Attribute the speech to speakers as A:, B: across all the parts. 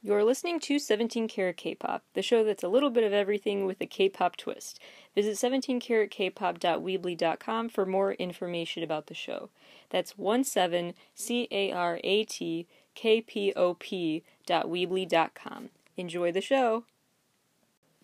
A: You're listening to 17 Carat K-Pop, the show that's a little bit of everything with a K-pop twist. Visit 17caratkpop.weebly.com for more information about the show. That's 17caratkpop.weebly.com. Enjoy the show!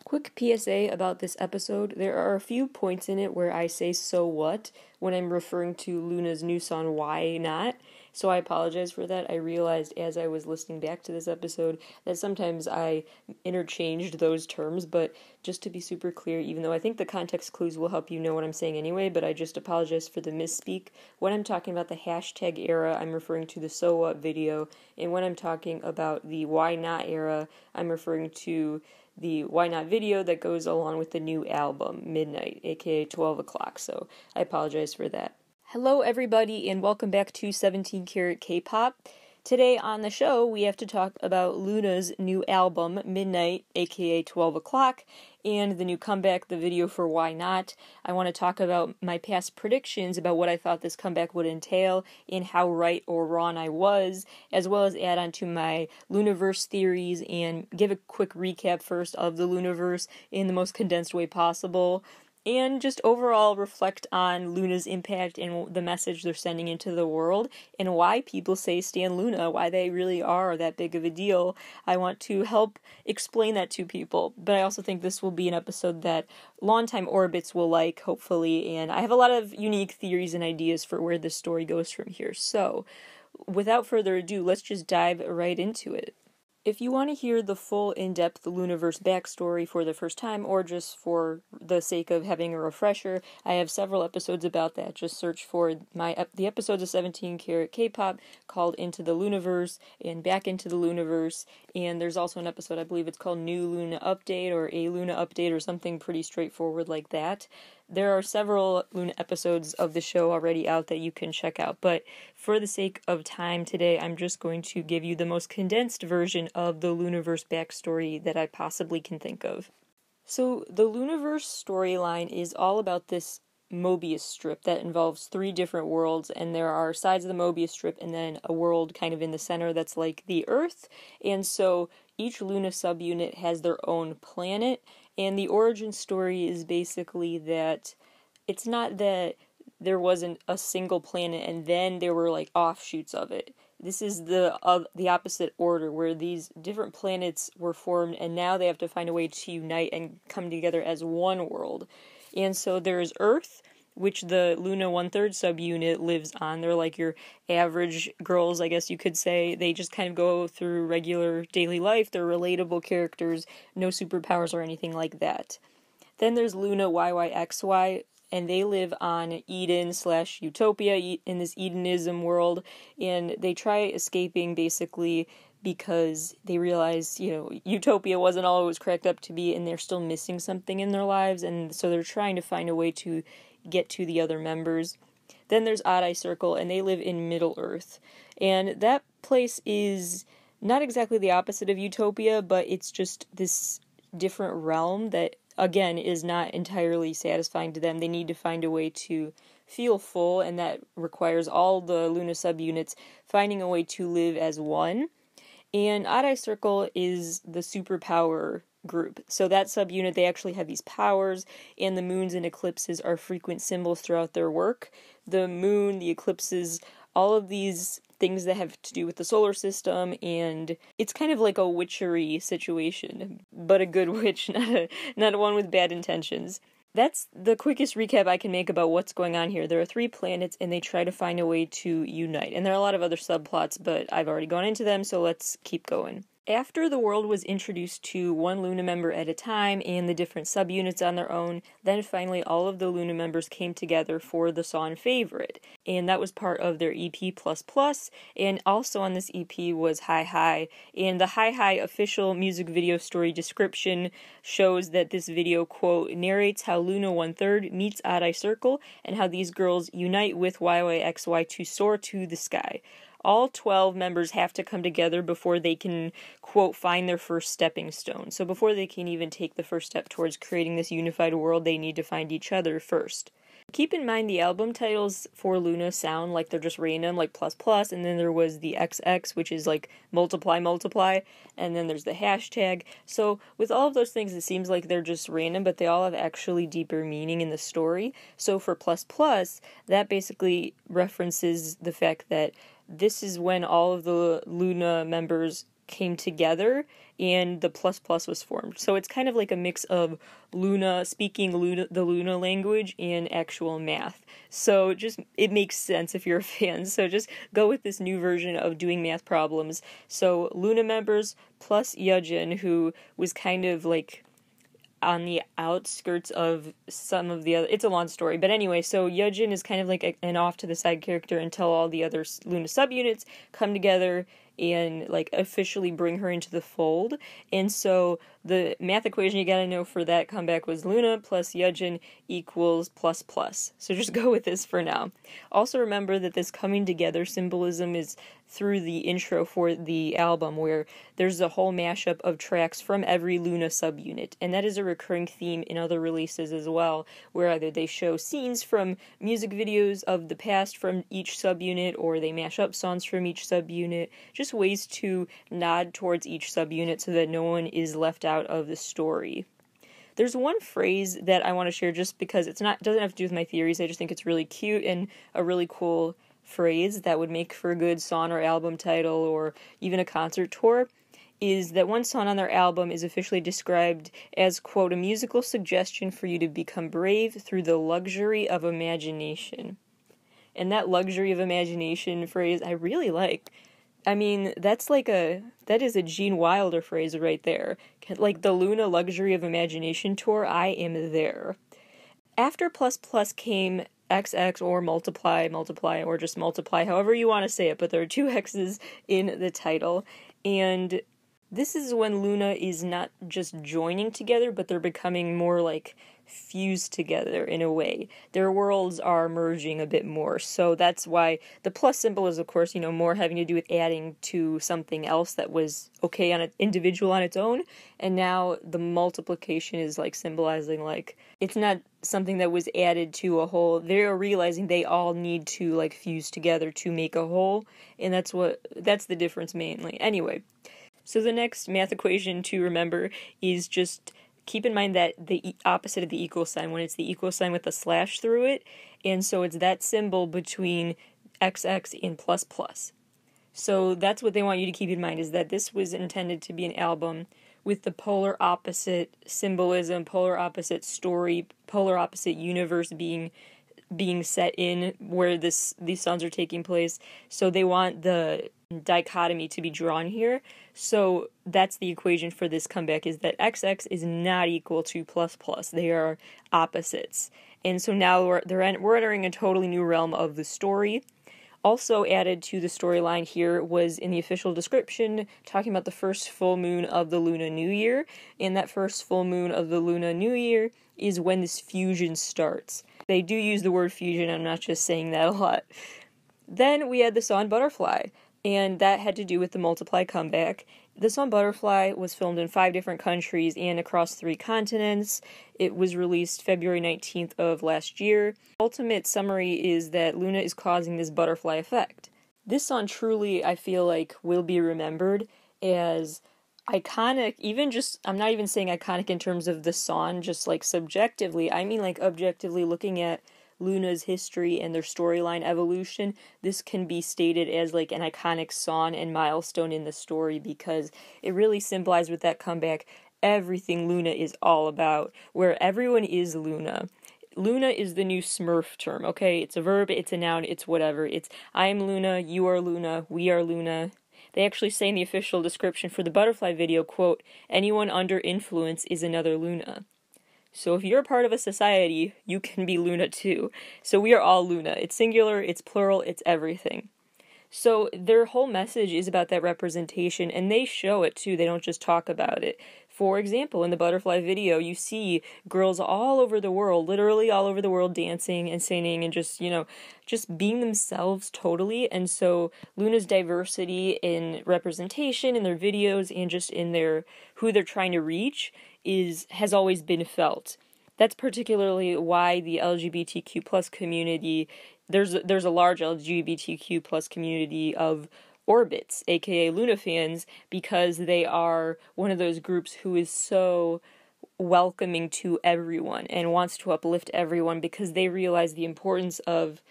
A: Quick PSA about this episode. There are a few points in it where I say "so what" when I'm referring to Luna's new song "Why Not," so I apologize for that. I realized as I was listening back to this episode that sometimes I interchanged those terms, but just to be super clear, even though I think the context clues will help you know what I'm saying anyway, but I just apologize for the misspeak. When I'm talking about the hashtag era, I'm referring to the "so what" video, and when I'm talking about the "why not" era, I'm referring to the Why Not video that goes along with the new album, Midnight, aka 12 o'clock, so I apologize for that. Hello everybody, and welcome back to 17 Carat K-Pop. Today on the show, we have to talk about Luna's new album, Midnight, aka 12 o'clock, and the new comeback, the video for Why Not. I want to talk about my past predictions about what I thought this comeback would entail and how right or wrong I was, as well as add on to my LOONAverse theories and give a quick recap first of the LOONAverse in the most condensed way possible, and just overall reflect on Luna's impact and the message they're sending into the world, and why people say stan Luna, why they really are that big of a deal. I want to help explain that to people, but I also think this will be an episode that longtime orbits will like, hopefully, and I have a lot of unique theories and ideas for where this story goes from here. So, without further ado, let's just dive right into it. If you want to hear the full in-depth LOONAverse backstory for the first time, or just for the sake of having a refresher, I have several episodes about that. Just search for the episodes of 17 Carat K-Pop called Into the LOONAverse and Back into the LOONAverse, and there's also an episode, I believe it's called New Luna Update or A Luna Update or something pretty straightforward like that. There are several Luna episodes of the show already out that you can check out, but for the sake of time today, I'm just going to give you the most condensed version of the LOONAverse backstory that I possibly can think of. So, the LOONAverse storyline is all about this Mobius strip that involves 3 different worlds, and there are sides of the Mobius strip and then a world kind of in the center that's like the Earth, and so each Luna subunit has their own planet, and the origin story is basically that it's not that there wasn't a single planet and then there were like offshoots of it. This is the opposite order, where these different planets were formed and now they have to find a way to unite and come together as one world. And so there's Earth, which the Luna 1/3 subunit lives on. They're like your average girls, I guess you could say. They just kind of go through regular daily life. They're relatable characters, no superpowers or anything like that. Then there's Luna YYXY, and they live on Eden/Utopia, in this Edenism world, and they try escaping basically because they realize, Utopia wasn't all it was cracked up to be, and they're still missing something in their lives, and so they're trying to find a way to get to the other members. Then there's Odd Eye Circle, and they live in Middle Earth, and that place is not exactly the opposite of Utopia, but it's just this different realm that, again, is not entirely satisfying to them. They need to find a way to feel full, and that requires all the Luna subunits finding a way to live as one. And Odd Eye Circle is the superpower group. So that subunit, they actually have these powers, and the moons and eclipses are frequent symbols throughout their work. The moon, the eclipses, all of these things that have to do with the solar system, and it's kind of like a witchery situation, but a good witch, not one with bad intentions. That's the quickest recap I can make about what's going on here. There are 3 planets, and they try to find a way to unite. And there are a lot of other subplots, but I've already gone into them, so let's keep going. After the world was introduced to one Luna member at a time and the different subunits on their own, then finally all of the Luna members came together for the song Favorite. And that was part of their EP++, and also on this EP was Hi Hi. And the Hi Hi official music video story description shows that this video, quote, narrates how Luna 1/3 meets Odd Eye Circle and how these girls unite with YYXY to soar to the sky. All 12 members have to come together before they can, quote, find their first stepping stone. So before they can even take the first step towards creating this unified world, they need to find each other first. Keep in mind the album titles for Loona sound like they're just random, like plus plus, and then there was the XX, which is like multiply, multiply, and then there's the hashtag. So with all of those things, it seems like they're just random, but they all have actually deeper meaning in the story. So for plus plus, that basically references the fact that this is when all of the Loona members came together and the plus plus was formed. So it's kind of like a mix of Loona speaking the Loona language and actual math. So just, it makes sense if you're a fan. So just go with this new version of doing math problems. So Loona members plus Yejin, who was kind of like on the outskirts of some of the other, it's a long story, but anyway, so Yejin is kind of like an off to the side character until all the other Loona subunits come together and like officially bring her into the fold. And so the math equation you gotta know for that comeback was Loona plus Yejin equals plus plus. So just go with this for now. Also remember that this coming together symbolism is through the intro for the album, where there's a whole mashup of tracks from every Loona subunit, and that is a recurring theme in other releases as well, where either they show scenes from music videos of the past from each subunit, or they mash up songs from each subunit, just ways to nod towards each subunit so that no one is left out of the story. There's one phrase that I want to share just because it doesn't have to do with my theories, I just think it's really cute and a really cool phrase that would make for a good song or album title or even a concert tour, is that one song on their album is officially described as, quote, a musical suggestion for you to become brave through the luxury of imagination. And that luxury of imagination phrase I really like. I mean, that is a Gene Wilder phrase right there. Like the Loona Luxury of Imagination tour, I am there. After plus plus came XX or multiply, or just multiply, however you want to say it, but there are two X's in the title, and this is when Loona is not just joining together, but they're becoming more like fused together in a way. Their worlds are merging a bit more, so that's why the plus symbol is, of course, more having to do with adding to something else that was okay on an individual on its own, and now the multiplication is like symbolizing like it's not something that was added to a whole. They're realizing they all need to like fuse together to make a whole, and that's the difference mainly. Anyway, so the next math equation to remember is just keep in mind that the opposite of the equal sign, when it's the equal sign with a slash through it, and so it's that symbol between XX and plus plus. So that's what they want you to keep in mind, is that this was intended to be an album with the polar opposite symbolism, polar opposite story, polar opposite universe being set in where these songs are taking place. So they want the dichotomy to be drawn here. So that's the equation for this comeback, is that XX is not equal to plus plus. They are opposites. And so now we're entering a totally new realm of the story. Also added to the storyline here was in the official description talking about the first full moon of the Lunar New Year, and that first full moon of the Lunar New Year is when this fusion starts. They do use the word fusion, I'm not just saying that a lot. Then we had the song Butterfly, and that had to do with the multiply comeback. The song Butterfly was filmed in 5 different countries and across 3 continents. It was released February 19th of last year. Ultimate summary is that Loona is causing this butterfly effect. This song truly, I feel like, will be remembered as iconic, I'm not even saying iconic in terms of the song, just like subjectively, I mean like objectively looking at Loona's history and their storyline evolution. This can be stated as like an iconic song and milestone in the story because it really symbolized with that comeback everything Loona is all about, where everyone is Loona. Loona is the new Smurf term, okay? It's a verb, it's a noun, it's whatever. It's I am Loona, you are Loona, we are Loona. They actually say in the official description for the Butterfly video, quote, anyone under influence is another Loona. So if you're a part of a society, you can be Loona too. So we are all Loona. It's singular, it's plural, it's everything. So their whole message is about that representation, and they show it too. They don't just talk about it. For example, in the Butterfly video, you see girls all over the world, literally all over the world, dancing and singing and just being themselves totally. And so Loona's diversity in representation in their videos and just in who they're trying to reach has always been felt. That's particularly why the LGBTQ plus community, there's a large LGBTQ plus community of Orbits, aka Luna fans, because they are one of those groups who is so welcoming to everyone and wants to uplift everyone because they realize the importance of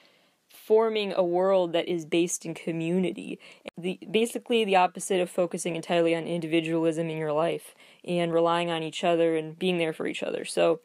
A: forming a world that is based in community. Basically the opposite of focusing entirely on individualism in your life and relying on each other and being there for each other. So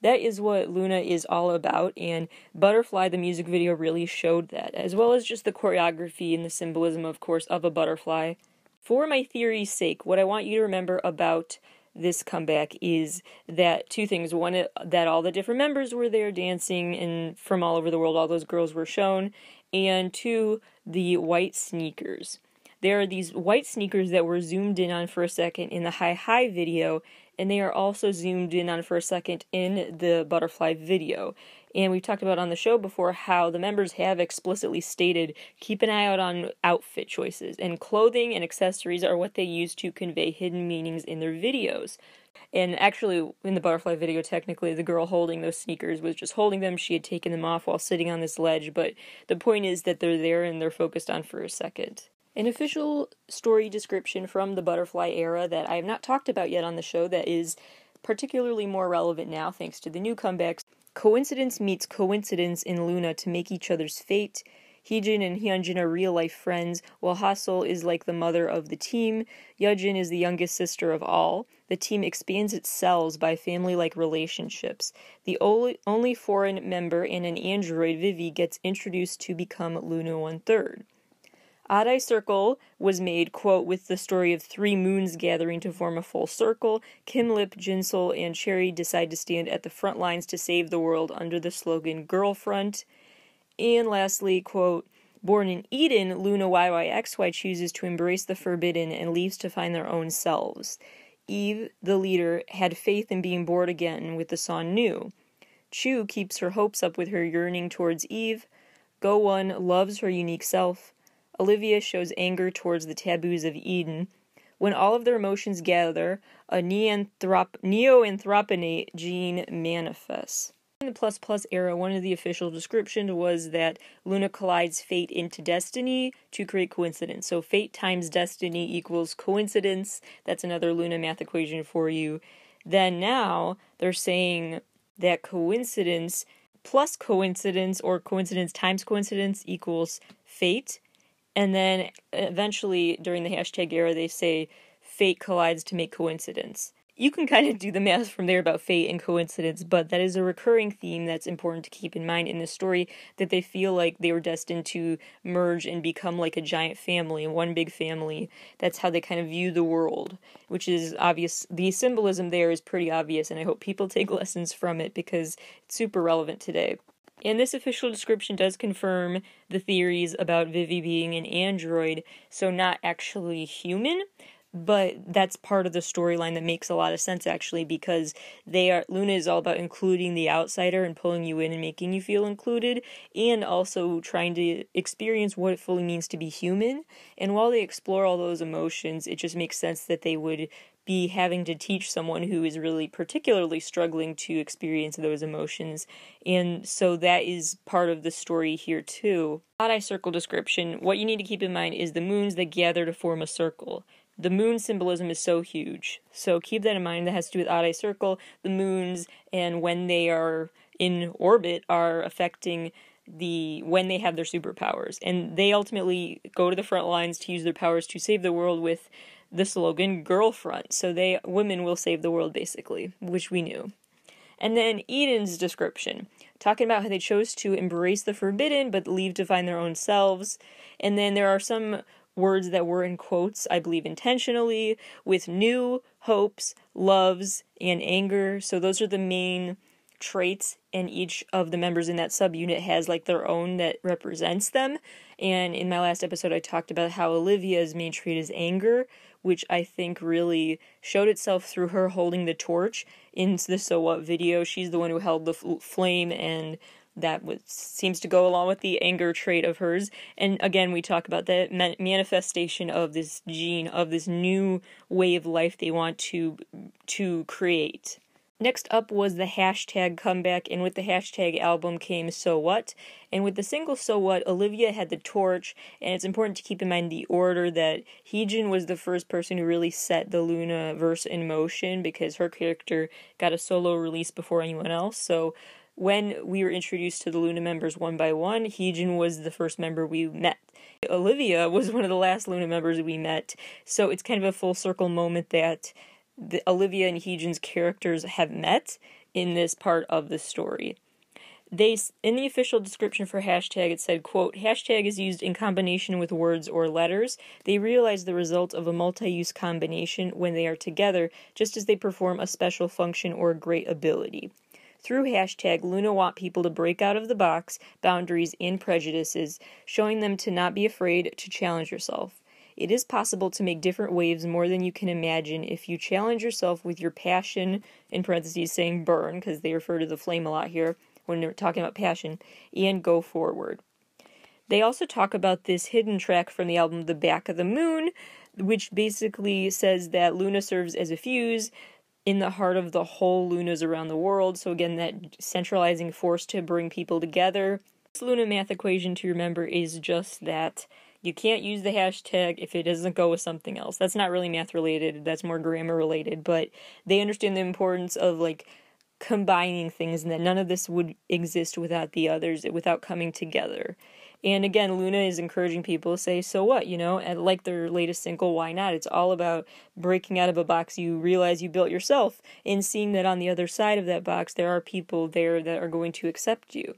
A: that is what Loona is all about, and Butterfly, the music video, really showed that, as well as just the choreography and the symbolism, of course, of a butterfly. For my theory's sake, what I want you to remember about this comeback is that two things. One, that all the different members were there dancing, and from all over the world, all those girls were shown. And two, the white sneakers. There are these white sneakers that were zoomed in on for a second in the Hi Hi video, and they are also zoomed in on for a second in the Butterfly video. And we've talked about on the show before how the members have explicitly stated, keep an eye out on outfit choices, and clothing and accessories are what they use to convey hidden meanings in their videos. And actually, in the Butterfly video, technically, the girl holding those sneakers was just holding them. She had taken them off while sitting on this ledge, but the point is that they're there and they're focused on for a second. An official story description from the Butterfly era that I have not talked about yet on the show that is particularly more relevant now thanks to the new comebacks. Coincidence meets coincidence in Loona to make each other's fate. Heejin and Hyunjin are real-life friends, while Hassel is like the mother of the team. Yeojin is the youngest sister of all. The team expands its cells by family-like relationships. The only foreign member and an android, Vivi, gets introduced to become Loona 1/3. Odd Eye Circle was made, quote, with the story of three moons gathering to form a full circle. Kim Lip, Jinsol, and Cherry decide to stand at the front lines to save the world under the slogan Girlfront. And lastly, quote, born in Eden, Loona YYXY chooses to embrace the forbidden and leaves to find their own selves. Eve, the leader, had faith in being born again with the song New. Chu keeps her hopes up with her yearning towards Eve. Go-Won loves her unique self. Olivia shows anger towards the taboos of Eden. When all of their emotions gather, a neo-anthroponate gene manifests. In the Plus Plus era, one of the official descriptions was that Loona collides fate into destiny to create coincidence. So fate times destiny equals coincidence. That's another Loona math equation for you. Then now, they're saying that coincidence plus coincidence or coincidence times coincidence equals fate. And then eventually, during the hashtag era, they say fate collides to make coincidence. You can kind of do the math from there about fate and coincidence, but that is a recurring theme that's important to keep in mind in this story, that they feel like they were destined to merge and become like a giant family, one big family. That's how they kind of view the world, which is obvious. The symbolism there is pretty obvious, and I hope people take lessons from it because it's super relevant today. And this official description does confirm the theories about Vivi being an android, so not actually human, but that's part of the storyline that makes a lot of sense actually, because Loona is all about including the outsider and pulling you in and making you feel included, and also trying to experience what it fully means to be human. And while they explore all those emotions, it just makes sense that they would be having to teach someone who is really particularly struggling to experience those emotions. And so that is part of the story here too. Odd Eye Circle description, what you need to keep in mind is the moons that gather to form a circle. The moon symbolism is so huge. So keep that in mind. That has to do with Odd Eye Circle. The moons, and when they are in orbit, are affecting when they have their superpowers. And they ultimately go to the front lines to use their powers to save the world with the slogan Girlfront. So women will save the world basically, which we knew. And then Eden's description, talking about how they chose to embrace the forbidden but leave to find their own selves. And then there are some words that were in quotes, I believe intentionally, with new, hopes, loves, and anger. So those are the main traits, and each of the members in that subunit has like their own that represents them. And in my last episode I talked about how Olivia's main trait is anger, which I think really showed itself through her holding the torch in the So What video. She's the one who held the flame, and that seems to go along with the anger trait of hers. And again, we talk about that manifestation of this gene, of this new way of life they want to create. Next up was the hashtag comeback, and with the hashtag album came So What. And with the single So What, Olivia had the torch, and it's important to keep in mind the order that Heejin was the first person who really set the LOONAverse in motion because her character got a solo release before anyone else. So when we were introduced to the LOONA members one by one, Heejin was the first member we met. Olivia was one of the last LOONA members we met, so it's kind of a full circle moment that Olivia and Heejin's characters have met in this part of the story. In the official description for hashtag, it said, quote, hashtag is used in combination with words or letters. They realize the result of a multi-use combination when they are together, just as they perform a special function or great ability. Through hashtag, LOONA want people to break out of the box, boundaries, and prejudices, showing them to not be afraid to challenge yourself. It is possible to make different waves more than you can imagine if you challenge yourself with your passion, in parentheses saying burn, because they refer to the flame a lot here when they're talking about passion, and go forward. They also talk about this hidden track from the album The Back of the Moon, which basically says that LOONA serves as a fuse in the heart of the whole LOONAs around the world. So again, that centralizing force to bring people together. This LOONA math equation to remember is just that you can't use the hashtag if it doesn't go with something else. That's not really math related, that's more grammar related, but they understand the importance of like combining things and that none of this would exist without the others, without coming together. And again, LOONA is encouraging people to say, so what, and like their latest single, Why Not? It's all about breaking out of a box you realize you built yourself and seeing that on the other side of that box there are people there that are going to accept you.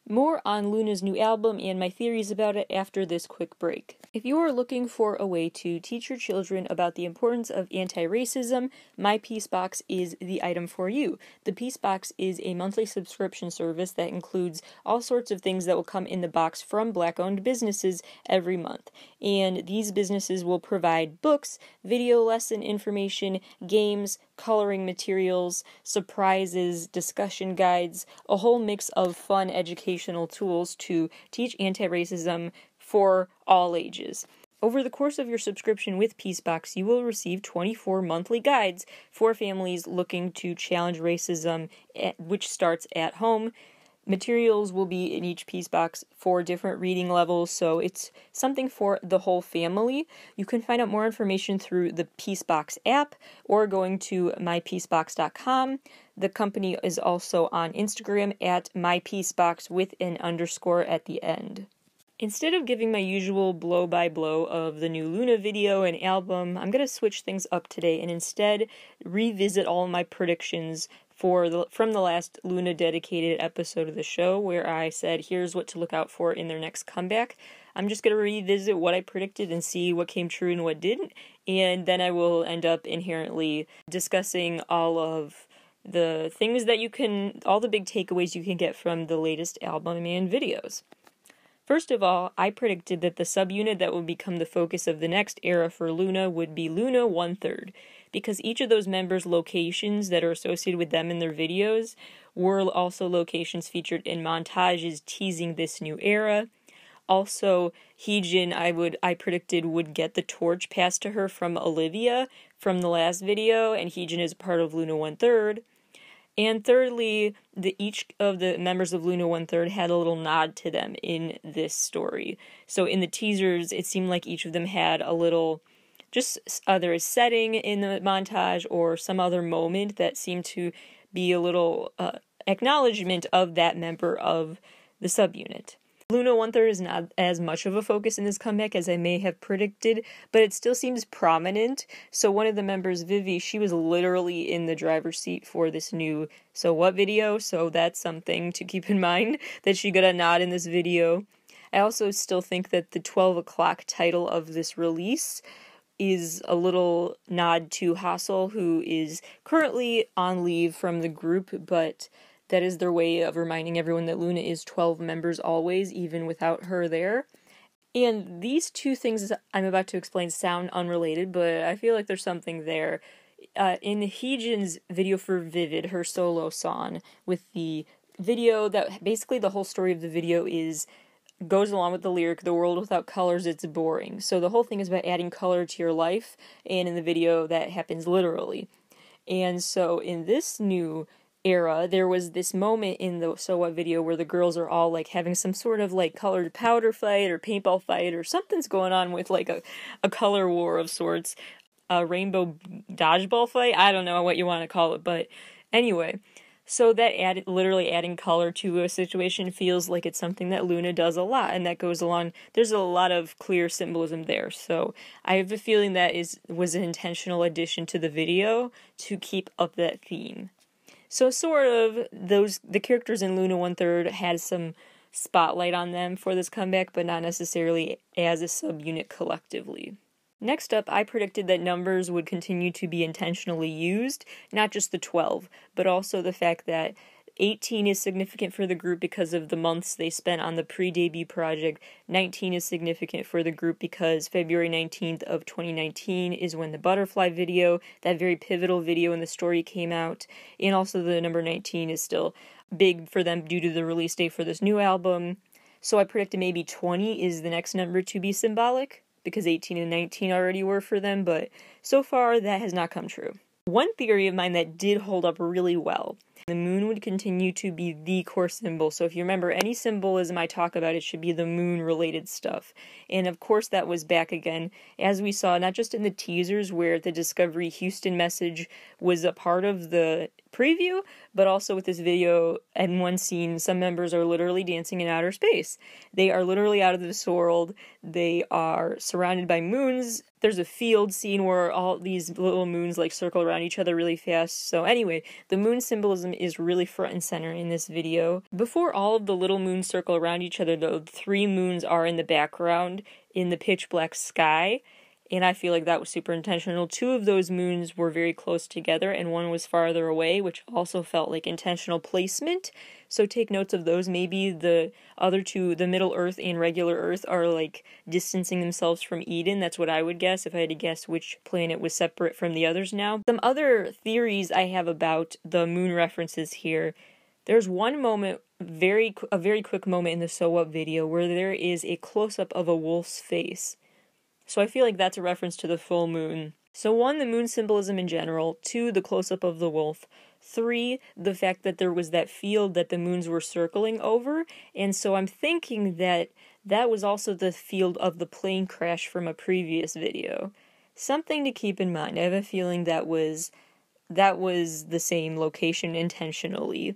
A: More on LOONA's new album and my theories about it after this quick break. If you are looking for a way to teach your children about the importance of anti-racism, My Peace Box is the item for you. The Peace Box is a monthly subscription service that includes all sorts of things that will come in the box from Black-owned businesses every month. And these businesses will provide books, video lesson information, games, coloring materials, surprises, discussion guides, a whole mix of fun educational tools to teach anti-racism for all ages. Over the course of your subscription with Peacebox, you will receive 24 monthly guides for families looking to challenge racism, which starts at home. Materials will be in each piece box for different reading levels, so it's something for the whole family. You can find out more information through the Peacebox app or going to mypeacebox.com. The company is also on Instagram at mypeacebox with an underscore at the end. Instead of giving my usual blow-by-blow of the new LOONA video and album, I'm going to switch things up today and instead revisit all my predictions from the last LOONA dedicated episode of the show where I said here's what to look out for in their next comeback. I'm just going to revisit what I predicted and see what came true and what didn't, and then I will end up inherently discussing all of the things that all the big takeaways you can get from the latest album and videos. First of all, I predicted that the subunit that would become the focus of the next era for LOONA would be LOONA 1/3, because each of those members' locations that are associated with them in their videos were also locations featured in montages teasing this new era. Also, Heejin, I predicted would get the torch passed to her from Olivia from the last video, and Heejin is part of LOONA 1/3. And thirdly, each of the members of LOONA 1/3 had a little nod to them in this story. So in the teasers, it seemed like each of them had a little, just either a setting in the montage or some other moment that seemed to be a little acknowledgement of that member of the subunit. LOONA 1/3 is not as much of a focus in this comeback as I may have predicted, but it still seems prominent. So one of the members, Vivi, she was literally in the driver's seat for this new So What video, so that's something to keep in mind, that she got a nod in this video. I also still think that the 12 o'clock title of this release is a little nod to Hassel, who is currently on leave from the group, but that is their way of reminding everyone that LOONA is 12 members always, even without her there. And these two things I'm about to explain sound unrelated, but I feel like there's something there. In Heejin's video for Vivid, her solo song, with the video that basically the whole story of the video goes along with the lyric, the world without colors, it's boring. So the whole thing is about adding color to your life, and in the video that happens literally. And so in this new era, there was this moment in the So What video where the girls are all like having some sort of like colored powder fight or paintball fight or something's going on with like a color war of sorts, a rainbow dodgeball fight. I don't know what you want to call it, but anyway. So that literally adding color to a situation feels like it's something that Loona does a lot, and that goes along. There's a lot of clear symbolism there. So I have a feeling that was an intentional addition to the video to keep up that theme. So sort of the characters in Loona 1/3 had some spotlight on them for this comeback, but not necessarily as a subunit collectively. Next up, I predicted that numbers would continue to be intentionally used, not just the 12, but also the fact that 18 is significant for the group because of the months they spent on the pre-debut project. 19 is significant for the group because February 19th of 2019 is when the Butterfly video, that very pivotal video in the story, came out. And also the number 19 is still big for them due to the release date for this new album. So I predicted maybe 20 is the next number to be symbolic, because 18 and 19 already were for them, but so far that has not come true. One theory of mine that did hold up really well, the moon would continue to be the core symbol. So if you remember any symbolism I talk about, it should be the moon related stuff. And of course that was back again, as we saw, not just in the teasers where the Discovery Houston message was a part of the preview, but also with this video. In one scene, some members are literally dancing in outer space. They are literally out of this world. They are surrounded by moons. There's a field scene where all these little moons like circle around each other really fast. So anyway, the moon symbolism is really front and center in this video. Before all of the little moons circle around each other, though, 3 moons are in the background in the pitch black sky. And I feel like that was super intentional. 2 of those moons were very close together, and 1 was farther away, which also felt like intentional placement. So take notes of those. Maybe the other 2, the Middle Earth and regular Earth, are like distancing themselves from Eden. That's what I would guess if I had to guess which planet was separate from the others now. Some other theories I have about the moon references here. There's one moment, a very quick moment in the So What video where there is a close-up of a wolf's face. So I feel like that's a reference to the full moon. So 1, the moon symbolism in general. 2, the close-up of the wolf. 3, the fact that there was that field that the moons were circling over. And so I'm thinking that that was also the field of the plane crash from a previous video. Something to keep in mind. I have a feeling that was the same location intentionally.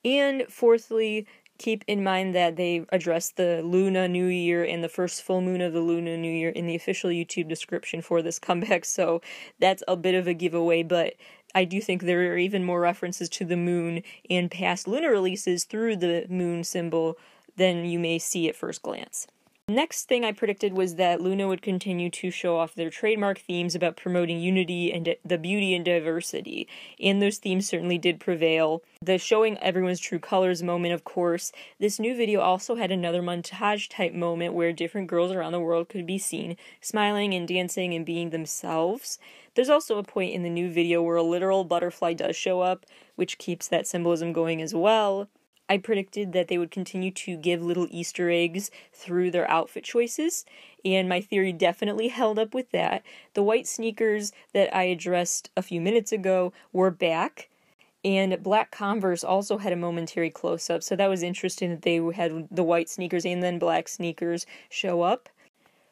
A: And 4thly, keep in mind that they addressed the Loona New Year and the first full moon of the Loona New Year in the official YouTube description for this comeback, so that's a bit of a giveaway, but I do think there are even more references to the moon in past Loona releases through the moon symbol than you may see at first glance. Next thing I predicted was that Loona would continue to show off their trademark themes about promoting unity and the beauty and diversity, and those themes certainly did prevail. The showing everyone's true colors moment, of course. This new video also had another montage type moment where different girls around the world could be seen smiling and dancing and being themselves. There's also a point in the new video where a literal butterfly does show up, which keeps that symbolism going as well. I predicted that they would continue to give little Easter eggs through their outfit choices, and my theory definitely held up with that. The white sneakers that I addressed a few minutes ago were back, and black Converse also had a momentary close-up, so that was interesting that they had the white sneakers and then black sneakers show up.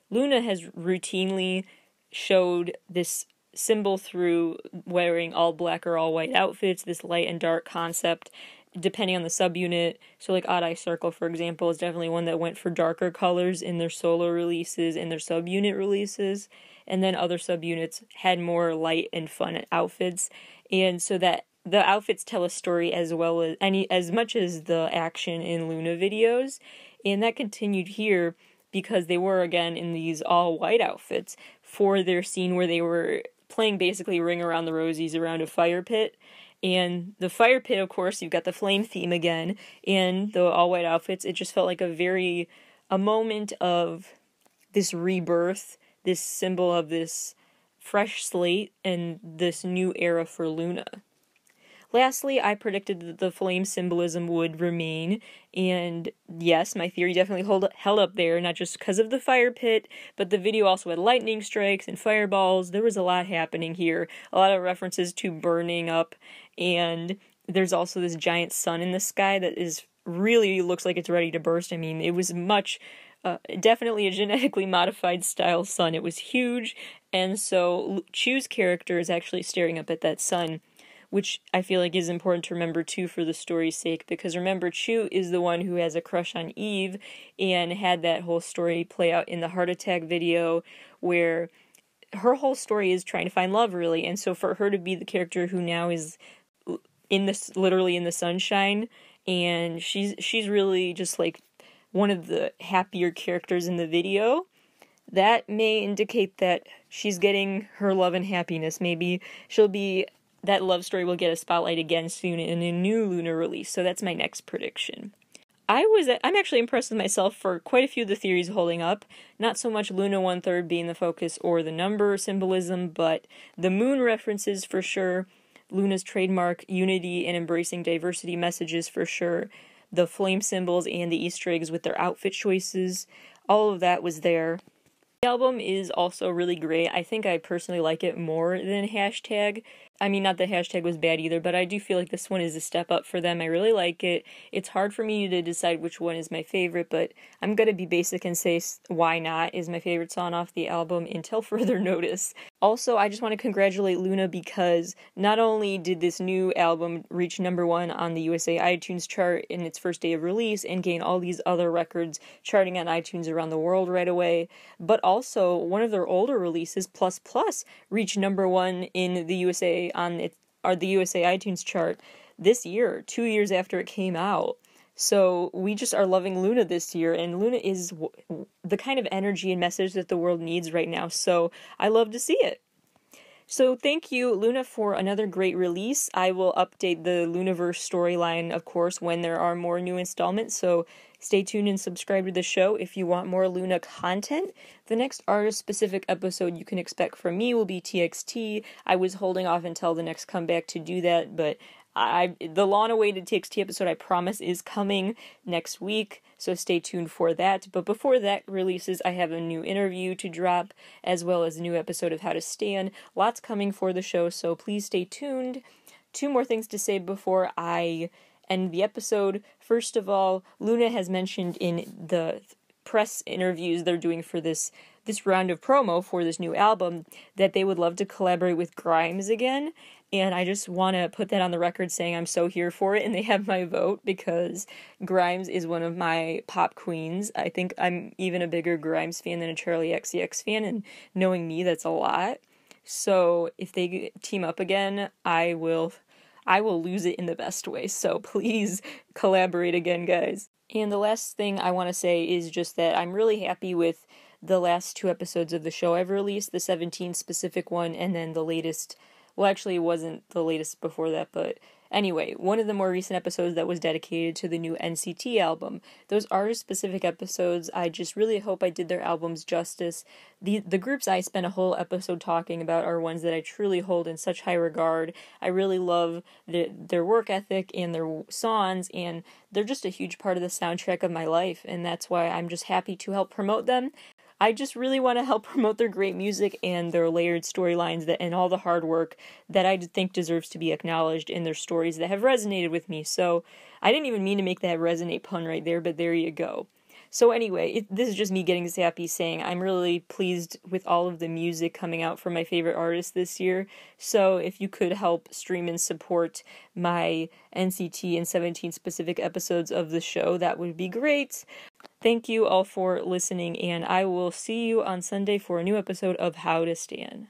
A: Loona has routinely showed this symbol through wearing all black or all white outfits, this light and dark concept, depending on the subunit. So like Odd Eye Circle, for example, is definitely one that went for darker colors in their solo releases and their subunit releases, and then other subunits had more light and fun outfits, and so that the outfits tell a story as well as much as the action in Loona videos, and that continued here because they were again in these all white outfits for their scene where they were playing basically Ring Around the Rosies around a fire pit. And the fire pit, of course, you've got the flame theme again, and the all-white outfits. It just felt like a moment of this rebirth, this symbol of this fresh slate, and this new era for Loona. Lastly, I predicted that the flame symbolism would remain, and yes, my theory definitely held up there, not just because of the fire pit, but the video also had lightning strikes and fireballs. There was a lot happening here, a lot of references to burning up, and there's also this giant sun in the sky that is really looks like it's ready to burst. I mean, it was definitely a genetically modified style sun. It was huge, and so Chu's character is actually staring up at that sun, which I feel like is important to remember too for the story's sake, because remember, Chu is the one who has a crush on Eve and had that whole story play out in the heart attack video, where her whole story is trying to find love, really, and so for her to be the character who now is literally in the sunshine, and she's really just like one of the happier characters in the video, that may indicate that she's getting her love and happiness. Maybe that love story will get a spotlight again soon in a new LOONA release, so that's my next prediction. I'm actually impressed with myself for quite a few of the theories holding up. Not so much LOONA 1/3 being the focus or the number symbolism, but the moon references for sure, LOONA's trademark unity and embracing diversity messages for sure, the flame symbols and the Easter eggs with their outfit choices, all of that was there. The album is also really great. I think I personally like it more than Hashtag. I mean, not that Hashtag was bad either, but I do feel like this one is a step up for them. I really like it. It's hard for me to decide which one is my favorite, but I'm gonna be basic and say Why Not is my favorite song off the album until further notice. Also, I just want to congratulate LOONA because not only did this new album reach #1 on the USA iTunes chart in its first day of release and gain all these other records charting on iTunes around the world right away, but also one of their older releases, Plus Plus, reached #1 in the USA the USA iTunes chart this year, 2 years after it came out. So we just are loving LOONA this year, and LOONA is the kind of energy and message that the world needs right now, so I love to see it. So thank you, LOONA, for another great release. I will update the LOONAverse storyline, of course, when there are more new installments, so stay tuned and subscribe to the show if you want more LOONA content. The next artist-specific episode you can expect from me will be TXT. I was holding off until the next comeback to do that, but the long-awaited TXT episode, I promise, is coming next week, so stay tuned for that. But before that releases, I have a new interview to drop, as well as a new episode of How to Stan. Lots coming for the show, so please stay tuned. 2 more things to say before I end the episode. First of all, LOONA has mentioned in the press interviews they're doing for this round of promo for this new album that they would love to collaborate with Grimes again, and I just want to put that on the record saying I'm so here for it, and they have my vote because Grimes is one of my pop queens. I think I'm even a bigger Grimes fan than a Charlie XCX fan, and knowing me, that's a lot. So if they team up again, I will lose it in the best way, so please collaborate again, guys. And the last thing I want to say is just that I'm really happy with the last 2 episodes of the show I've released, the 17 specific one, and then the latest, well, actually it wasn't the latest before that, but anyway, one of the more recent episodes that was dedicated to the new NCT album. Those artist-specific episodes, I just really hope I did their albums justice. The groups I spent a whole episode talking about are ones that I truly hold in such high regard. I really love their work ethic and their songs, and they're just a huge part of the soundtrack of my life, and that's why I'm just happy to help promote them. I just really want to help promote their great music and their layered storylines and all the hard work that I think deserves to be acknowledged in their stories that have resonated with me. So I didn't even mean to make that resonate pun right there, but there you go. So anyway, this is just me getting sappy saying I'm really pleased with all of the music coming out from my favorite artists this year. So if you could help stream and support my NCT and 17 specific episodes of the show, that would be great. Thank you all for listening, and I will see you on Sunday for a new episode of How to Stan.